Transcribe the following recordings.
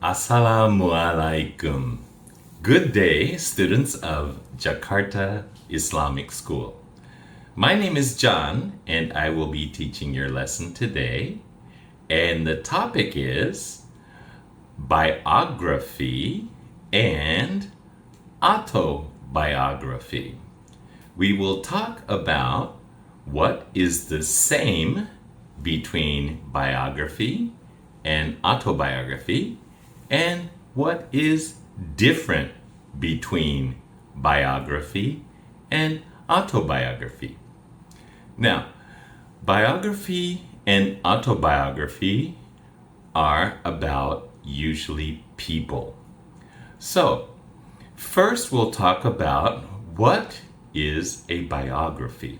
Assalamu alaikum. Good day, students of Jakarta Islamic School. My name is John, and I will be teaching your lesson today. And the topic is biography and autobiography. We will talk about what is the same between biography and autobiography, and what is different between biography and autobiography. Now, biography and autobiography are about usually people. So, first we'll talk about what is a biography.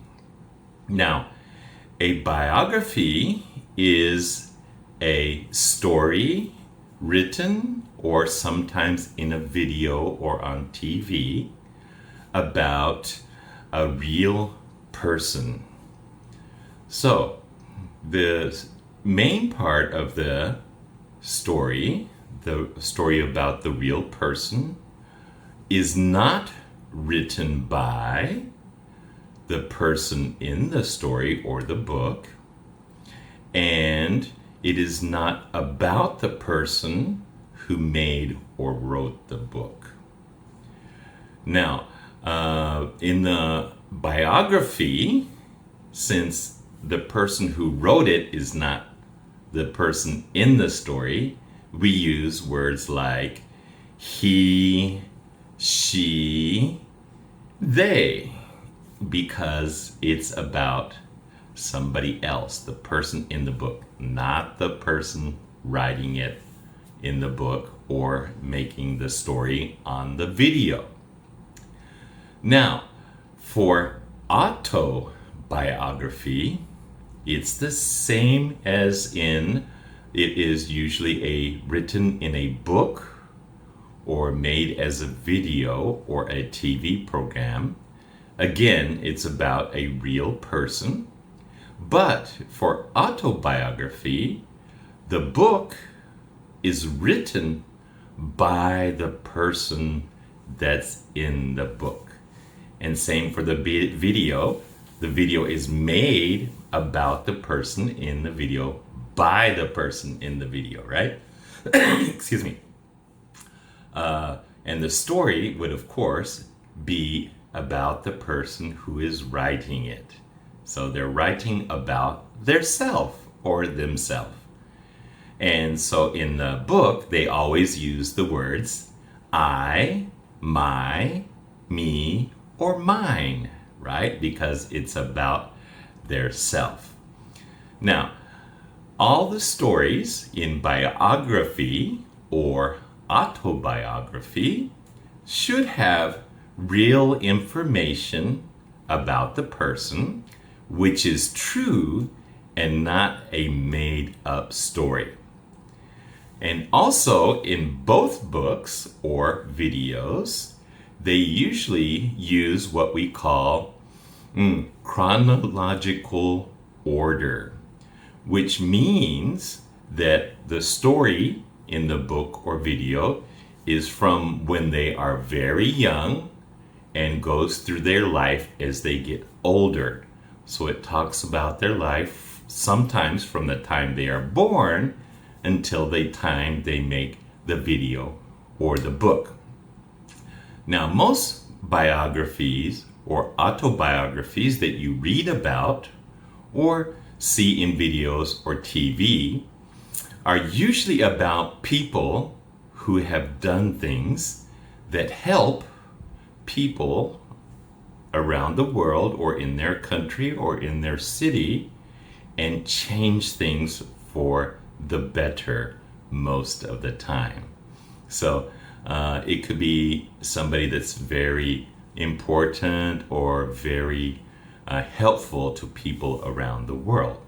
Now, a biography is a story written or sometimes in a video or on TV about a real person. So, the main part of the story about the real person, is not written by the person in the story or the book, and it is not about the person who made or wrote the book. Now, in the biography, since the person who wrote it is not the person in the story, we use words like he, she, they, because it's about somebody else, the person in the book, not the person writing it in the book or making the story on the video. Now, for autobiography, it's the same as in it is usually written in a book or made as a video or a TV program. Again, it's about a real person. But for autobiography, the book is written by the person that's in the book. And same for the video. The video is made about the person in the video by the person in the video, right? Excuse me. And the story would, of course, be about the person who is writing it. So they're writing about their self or themselves. And so in the book, they always use the words I, my, me, or mine, right? Because it's about their self. Now, all the stories in biography or autobiography should have real information about the person, which is true and not a made-up story. And also in both books or videos, they usually use what we call chronological order, which means that the story in the book or video is from when they are very young and goes through their life as they get older. So it talks about their life sometimes from the time they are born until the time they make the video or the book. Now, most biographies or autobiographies that you read about or see in videos or TV are usually about people who have done things that help people around the world or in their country or in their city and change things for the better most of the time. So it could be somebody that's very important or very helpful to people around the world.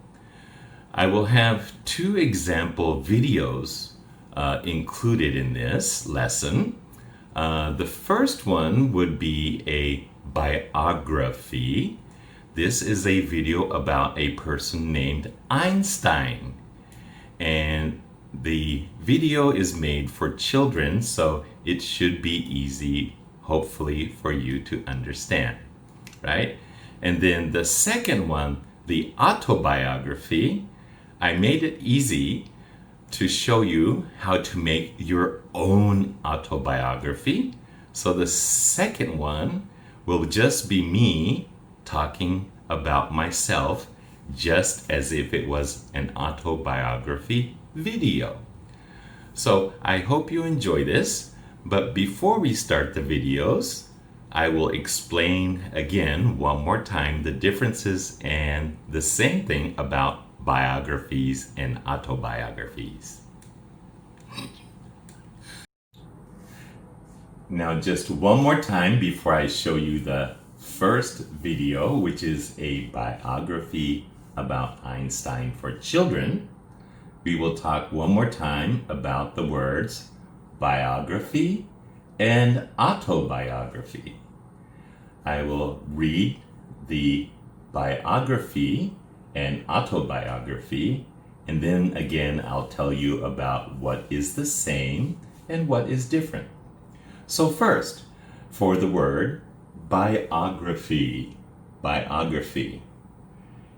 I will have 2 example videos included in this lesson. The first one would be a biography. This is a video about a person named Einstein. And the video is made for children, so it should be easy, hopefully, for you to understand, right? And then the second one, the autobiography, I made it easy to show you how to make your own autobiography. So the second one will just be me talking about myself, just as if it was an autobiography video. So I hope you enjoy this, but before we start the videos, I will explain again one more time the differences and the same thing about biographies and autobiographies. Now just one more time before I show you the first video, which is a biography about Einstein for children, we will talk one more time about the words biography and autobiography. I will read the biography and autobiography, and then again I'll tell you about what is the same and what is different. So first, for the word biography, biography.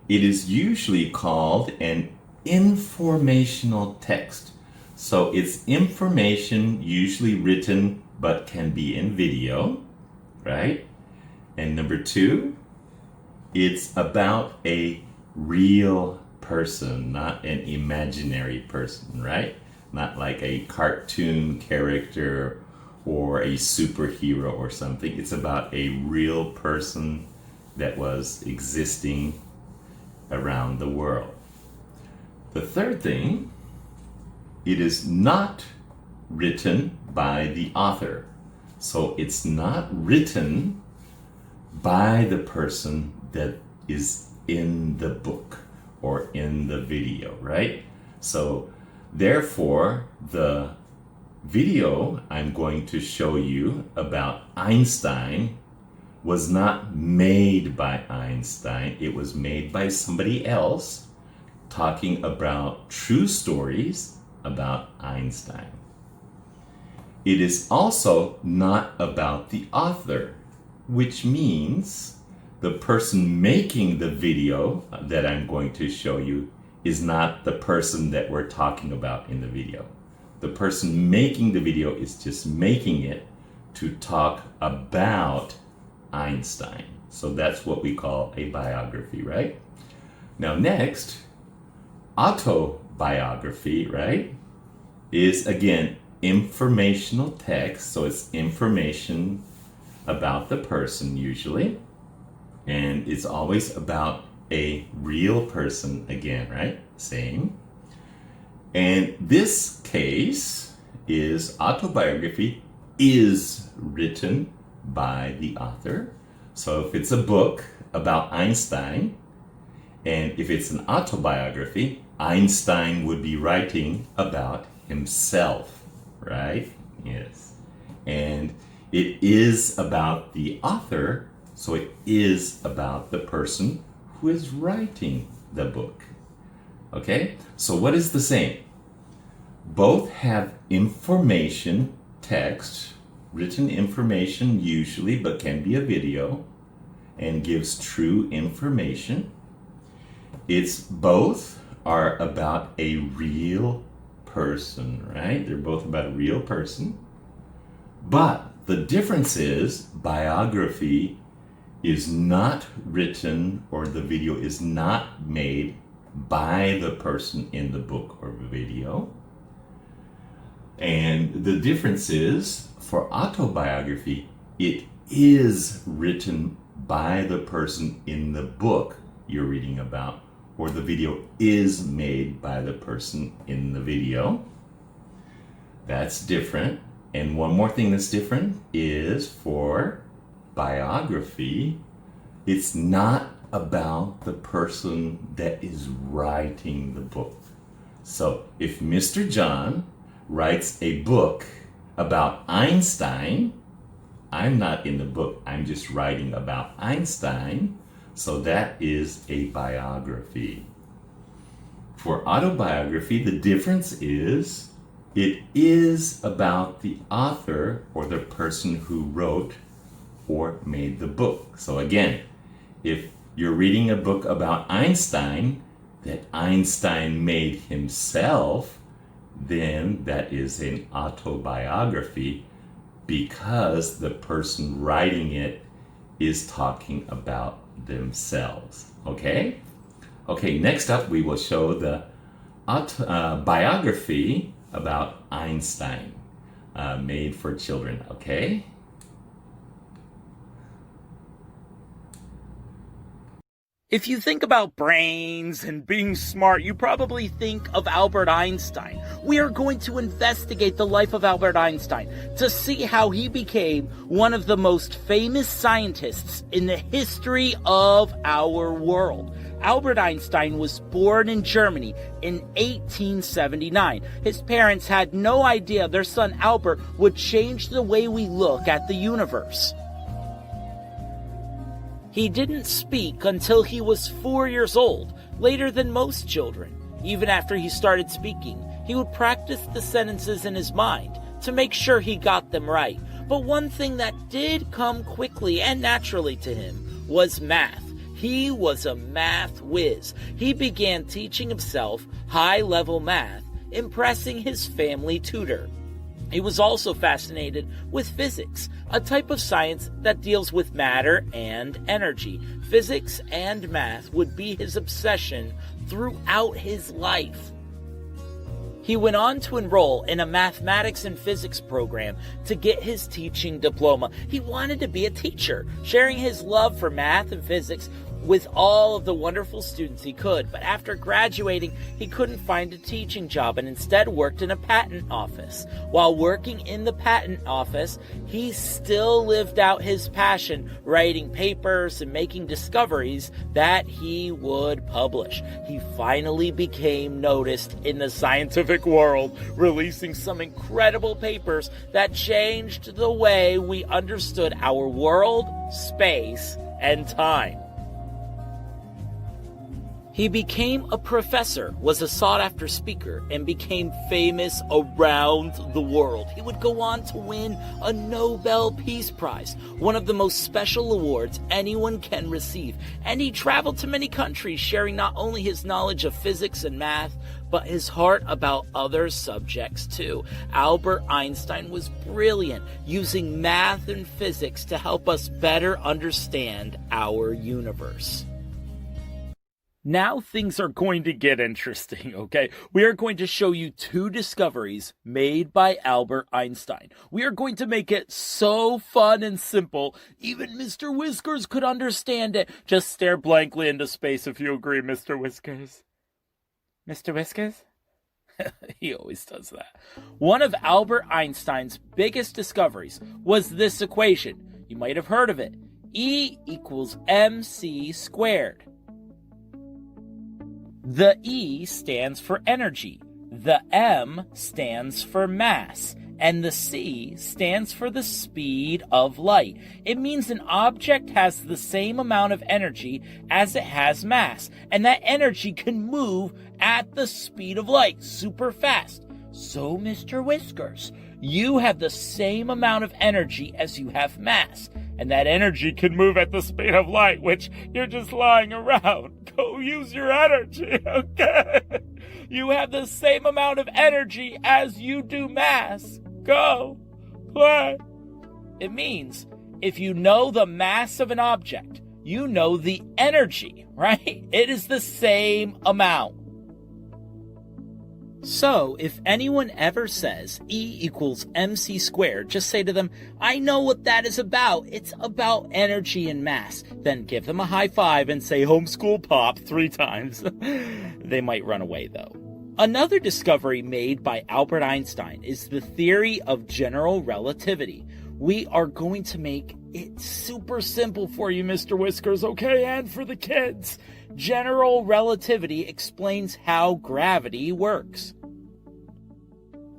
It is usually called an informational text. So it's information usually written but can be in video, right? And number two, it's about a real person, not an imaginary person, right? Not like a cartoon character or a superhero or something. It's about a real person that was existing around the world. The third thing, it is not written by the author. So it's not written by the person that is in the book or in the video, right? So therefore, the video I'm going to show you about Einstein was not made by Einstein. It was made by somebody else talking about true stories about Einstein. It is also not about the author, which means the person making the video that I'm going to show you is not the person that we're talking about in the video. The person making the video is just making it to talk about Einstein. So that's what we call a biography, right? Now next, autobiography, right, is again informational text. So it's information about the person usually. And it's always about a real person again, right? Same. And this case is autobiography is written by the author. So if it's a book about Einstein, and if it's an autobiography, Einstein would be writing about himself, right? Yes. And it is about the author, so it is about the person who is writing the book. Okay? So what is the same? Both have information, text, written information usually, but can be a video, and gives true information. It's both are about a real person, right? They're both about a real person. But the difference is biography is not written, or the video is not made by the person in the book or video. And the difference is, for autobiography, it is written by the person in the book you're reading about, or the video is made by the person in the video. That's different. And one more thing that's different is for biography, it's not about the person that is writing the book. So if Mr. John writes a book about Einstein, I'm not in the book, I'm just writing about Einstein, so that is a biography. For autobiography, the difference is it is about the author or the person who wrote or made the book. So again, if you're reading a book about Einstein that Einstein made himself, then that is an autobiography because the person writing it is talking about themselves. Okay? Okay, next up we will show the biography about Einstein, made for children. Okay? If you think about brains and being smart, you probably think of Albert Einstein. We are going to investigate the life of Albert Einstein to see how he became one of the most famous scientists in the history of our world. Albert Einstein was born in Germany in 1879. His parents had no idea their son Albert would change the way we look at the universe. He didn't speak until he was 4 years old, later than most children. Even after he started speaking, he would practice the sentences in his mind to make sure he got them right. But one thing that did come quickly and naturally to him was math. He was a math whiz. He began teaching himself high-level math, impressing his family tutor. He was also fascinated with physics, a type of science that deals with matter and energy. Physics and math would be his obsession throughout his life. He went on to enroll in a mathematics and physics program to get his teaching diploma. He wanted to be a teacher, sharing his love for math and physics with all of the wonderful students he could. But after graduating, he couldn't find a teaching job and instead worked in a patent office. While working in the patent office, he still lived out his passion, writing papers and making discoveries that he would publish. He finally became noticed in the scientific world, releasing some incredible papers that changed the way we understood our world, space, and time. He became a professor, was a sought-after speaker, and became famous around the world. He would go on to win a Nobel Peace Prize, one of the most special awards anyone can receive. And he traveled to many countries, sharing not only his knowledge of physics and math, but his heart about other subjects too. Albert Einstein was brilliant, using math and physics to help us better understand our universe. Now things are going to get interesting, okay? We are going to show you 2 discoveries made by Albert Einstein. We are going to make it so fun and simple, even Mr. Whiskers could understand it. Just stare blankly into space if you agree, Mr. Whiskers. Mr. Whiskers? He always does that. One of Albert Einstein's biggest discoveries was this equation. You might have heard of it. E equals mc squared. The E stands for energy, the M stands for mass, and the C stands for the speed of light. It means an object has the same amount of energy as it has mass, and that energy can move at the speed of light, super fast. So, Mr. Whiskers, you have the same amount of energy as you have mass, and that energy can move at the speed of light, which you're just lying around. Go use your energy, okay? You have the same amount of energy as you do mass. Go play. It means if you know the mass of an object, you know the energy, right? It is the same amount. So, if anyone ever says E equals mc squared, just say to them, I know what that is about. It's about energy and mass. Then give them a high five and say homeschool pop 3 times. They might run away, though. Another discovery made by Albert Einstein is the theory of general relativity. We are going to make it super simple for you, Mr. Whiskers, okay? And for the kids. General relativity explains how gravity works.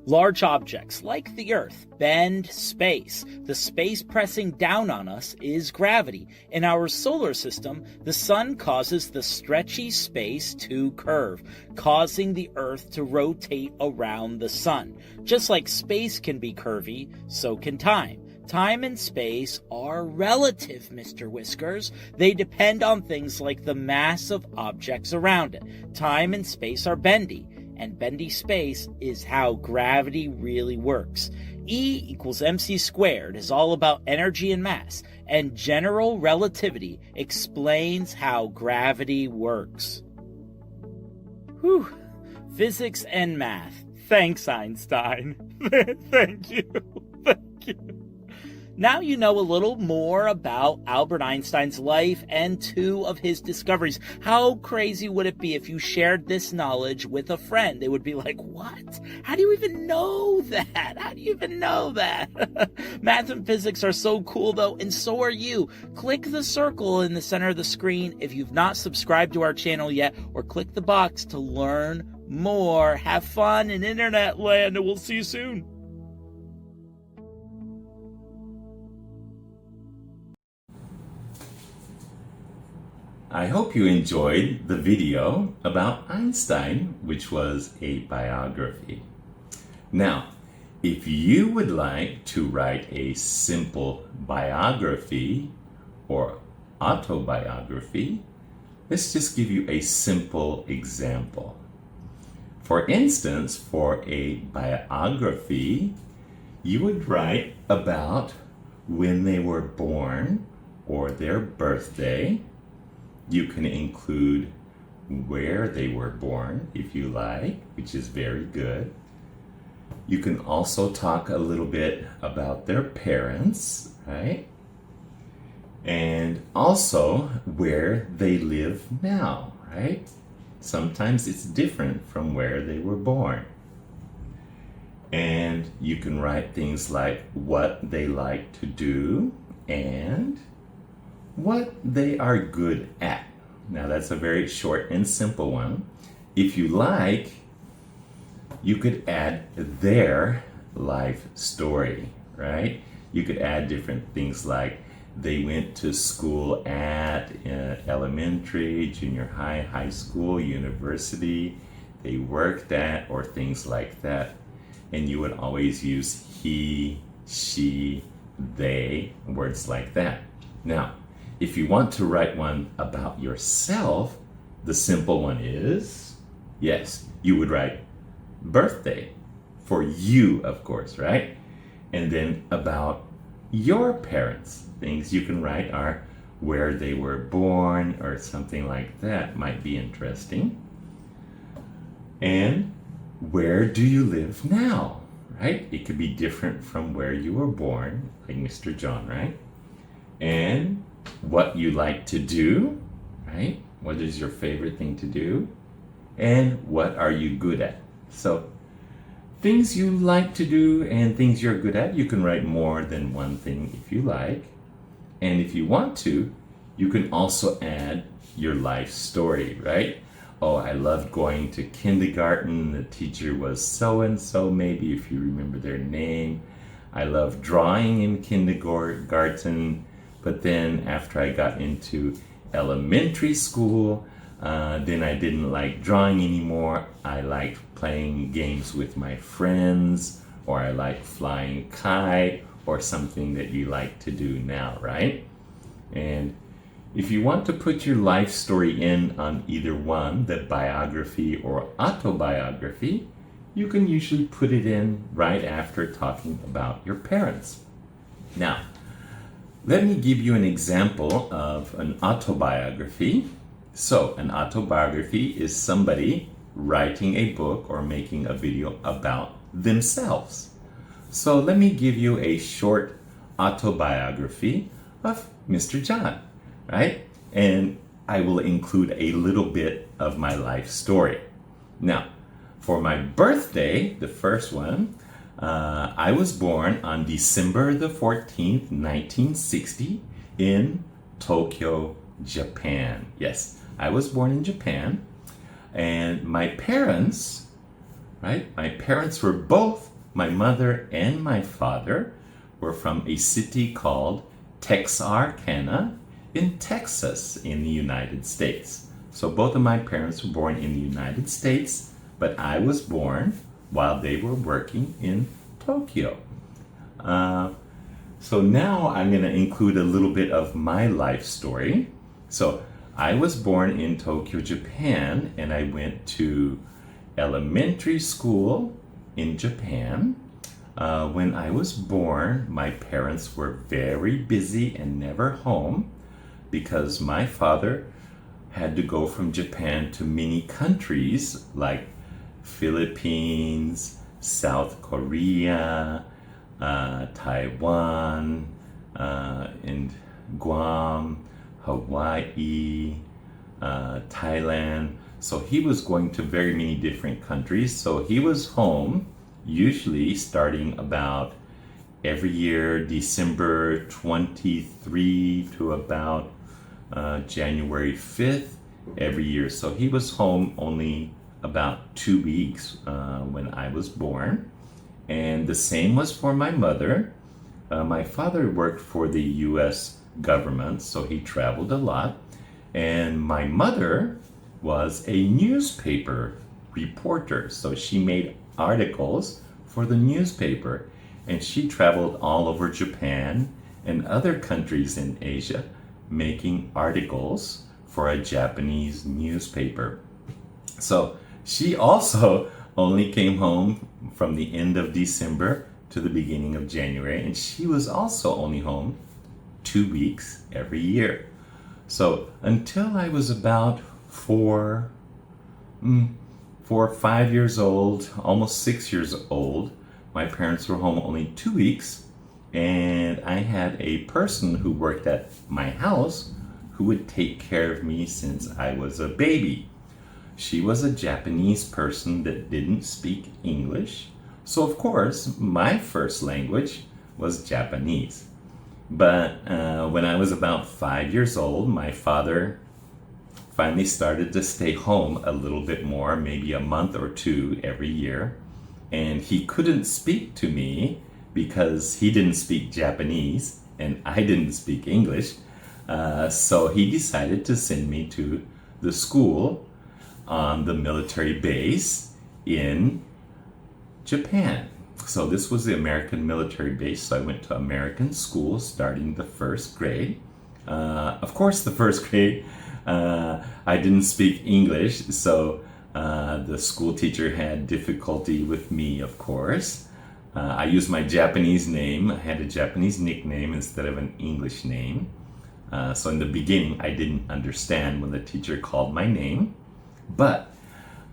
Large objects, like the Earth, bend space. The space pressing down on us is gravity. In our solar system, the sun causes the stretchy space to curve, causing the Earth to rotate around the sun. Just like space can be curvy, so can time. Time and space are relative, Mr. Whiskers. They depend on things like the mass of objects around it. Time and space are bendy, and bendy space is how gravity really works. E equals mc squared is all about energy and mass, and general relativity explains how gravity works. Whew. Physics and math. Thanks, Einstein. Thank you. Thank you. Now you know a little more about Albert Einstein's life and 2 of his discoveries. How crazy would it be if you shared this knowledge with a friend? They would be like, what? How do you even know that? How do you even know that? Math and physics are so cool, though, and so are you. Click the circle in the center of the screen if you've not subscribed to our channel yet, or click the box to learn more. Have fun in internet land, and we'll see you soon. I hope you enjoyed the video about Einstein, which was a biography. Now, if you would like to write a simple biography or autobiography, let's just give you a simple example. For instance, for a biography, you would write about when they were born or their birthday. You can include where they were born, if you like, which is very good. You can also talk a little bit about their parents, right? And also where they live now, right? Sometimes it's different from where they were born. And you can write things like what they like to do and what they are good at. Now that's a very short and simple one. If you like, you could add their life story, right? You could add different things like they went to school at elementary, junior high, high school, university, they worked at, or things like that. And you would always use he, she, they, words like that. Now, if you want to write one about yourself, the simple one is, yes, you would write birthday for you, of course, right? And then about your parents, things you can write are where they were born or something like that might be interesting. And where do you live now, right? It could be different from where you were born, like Mr. John, right? And what you like to do, right? What is your favorite thing to do? And what are you good at? So things you like to do and things you're good at, you can write more than one thing if you like. And if you want to, you can also add your life story, right? Oh, I loved going to kindergarten. The teacher was so-and-so, maybe if you remember their name. I loved drawing in kindergarten. But then after I got into elementary school, then I didn't like drawing anymore. I liked playing games with my friends, or I liked flying kite, or something that you like to do now, right? And if you want to put your life story in on either one, the biography or autobiography, you can usually put it in right after talking about your parents. Now, let me give you an example of an autobiography. So, an autobiography is somebody writing a book or making a video about themselves. So, let me give you a short autobiography of Mr. John, right? And I will include a little bit of my life story. Now, for my birthday, the first one, I was born on December the 14th, 1960 in Tokyo, Japan. Yes, I was born in Japan. And my parents, right? My parents were both my mother and my father were from a city called Texarkana in Texas in the United States. So both of my parents were born in the United States, but I was born while they were working in Tokyo. So now I'm going to include a little bit of my life story. So I was born in Tokyo, Japan, and I went to elementary school in Japan. When I was born, my parents were very busy and never home because my father had to go from Japan to many countries like Philippines, South Korea, Taiwan, and Guam, Hawaii, Thailand. So he was going to very many different countries. So he was home usually starting about every year, December 23 to about January 5th every year. So he was home only about 2 weeks when I was born. And the same was for my mother. My father worked for the US government, so he traveled a lot. And my mother was a newspaper reporter, so she made articles for the newspaper. And she traveled all over Japan and other countries in Asia making articles for a Japanese newspaper. So she also only came home from the end of December to the beginning of January, and she was also only home 2 weeks every year. So until I was about 4 or 5 years old, almost 6 years old, my parents were home only 2 weeks, and I had a person who worked at my house who would take care of me since I was a baby. She was a Japanese person that didn't speak English, so of course my first language was Japanese. But when I was about 5 years old, my father finally started to stay home a little bit more, maybe a month or two every year. And he couldn't speak to me because he didn't speak Japanese and I didn't speak English. So he decided to send me to the school on the military base in Japan. So this was the American military base. So I went to American school starting the first grade. Of course, the first grade, I didn't speak English, so the school teacher had difficulty with me, of course. I used my Japanese name. I had a Japanese nickname instead of an English name. So in the beginning, I didn't understand when the teacher called my name. But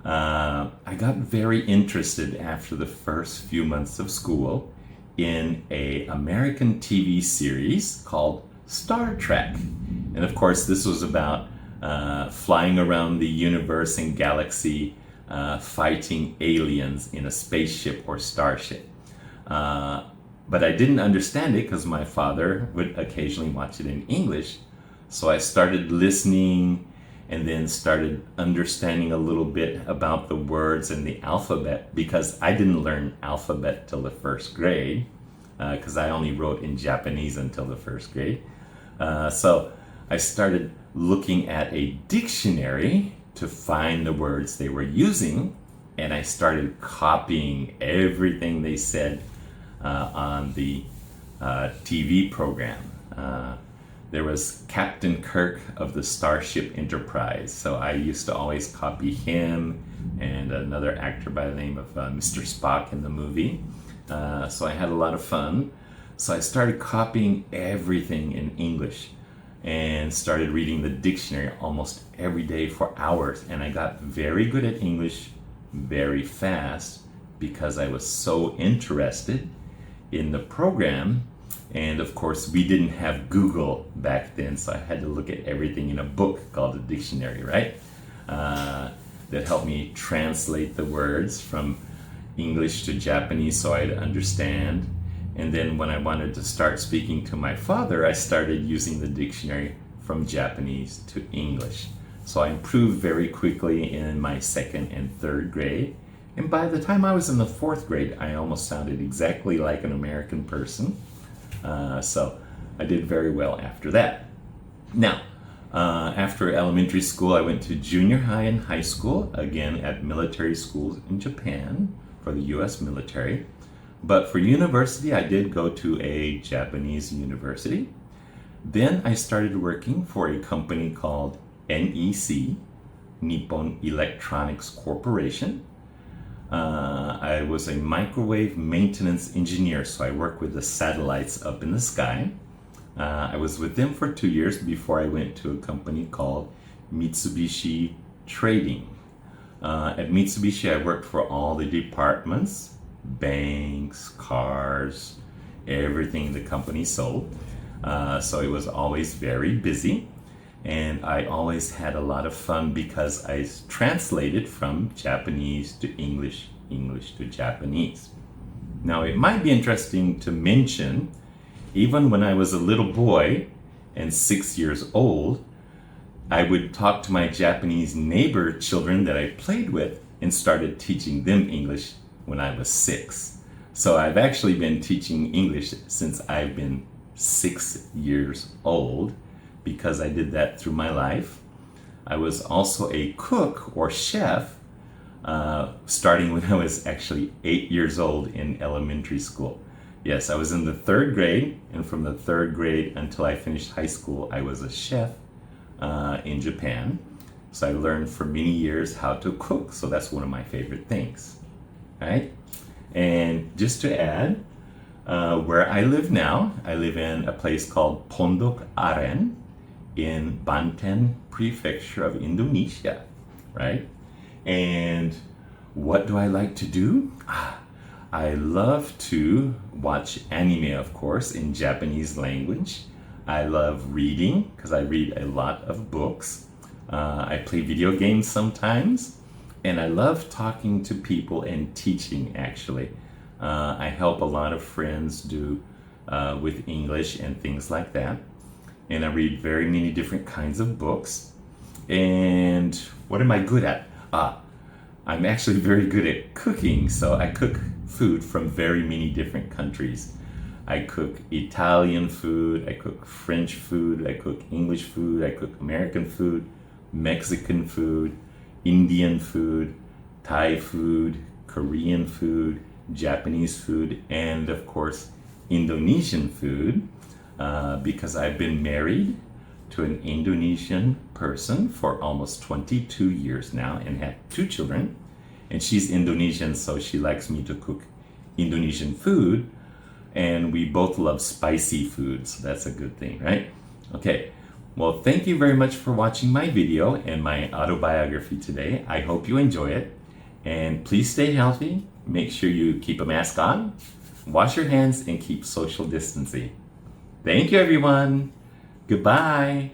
I got very interested after the first few months of school in an American TV series called Star Trek. And of course, this was about flying around the universe and galaxy, fighting aliens in a spaceship or starship. But I didn't understand it because my father would occasionally watch it in English. So I started listening and then started understanding a little bit about the words and the alphabet, because I didn't learn alphabet till the first grade, because I only wrote in Japanese until the first grade. So I started looking at a dictionary to find the words they were using, and I started copying everything they said on the TV program. There was Captain Kirk of the Starship Enterprise, so I used to always copy him and another actor by the name of Mr. Spock in the movie. So I had a lot of fun. So I started copying everything in English and started reading the dictionary almost every day for hours. And I got very good at English very fast because I was so interested in the program. And of course, we didn't have Google back then, so I had to look at everything in a book called a dictionary, right? That helped me translate the words from English to Japanese so I'd understand. And then when I wanted to start speaking to my father, I started using the dictionary from Japanese to English. So I improved very quickly in my second and third grade. And by the time I was in the 4th grade, I almost sounded exactly like an American person. So I did very well after that. Now, after elementary school, I went to junior high and high school, again at military schools in Japan for the US military. But for university, I did go to a Japanese university. Then I started working for a company called NEC, Nippon Electronics Corporation. I was a microwave maintenance engineer, so I worked with the satellites up in the sky. I was with them for 2 years before I went to a company called Mitsubishi Trading. At Mitsubishi, I worked for all the departments, banks, cars, everything the company sold. So it was always very busy. And I always had a lot of fun because I translated from Japanese to English, English to Japanese. Now, it might be interesting to mention, even when I was a little boy and 6 years old, I would talk to my Japanese neighbor children that I played with and started teaching them English when I was 6. So I've actually been teaching English since I've been 6 years old, because I did that through my life. I was also a cook or chef starting when I was actually 8 years old in elementary school. Yes, I was in the 3rd grade, and from the 3rd grade until I finished high school, I was a chef in Japan. So I learned for many years how to cook, so that's one of my favorite things. All right? And just to add, where I live now, I live in a place called Pondok Aren in Banten Prefecture of Indonesia, right? And what do I like to do? I love to watch anime, of course, in Japanese language. I love reading because I read a lot of books. I play video games sometimes. And I love talking to people and teaching, actually. I help a lot of friends do with English and things like that. And I read very many different kinds of books. And what am I good at? I'm actually very good at cooking. So I cook food from very many different countries. I cook Italian food, I cook French food, I cook English food, I cook American food, Mexican food, Indian food, Thai food, Korean food, Japanese food, and of course Indonesian food, because I've been married to an Indonesian person for almost 22 years now and have 2 children. And she's Indonesian, so she likes me to cook Indonesian food. And we both love spicy food, so that's a good thing, right? Okay, well, thank you very much for watching my video and my autobiography today. I hope you enjoy it. And please stay healthy. Make sure you keep a mask on, wash your hands, and keep social distancing. Thank you, everyone. Goodbye.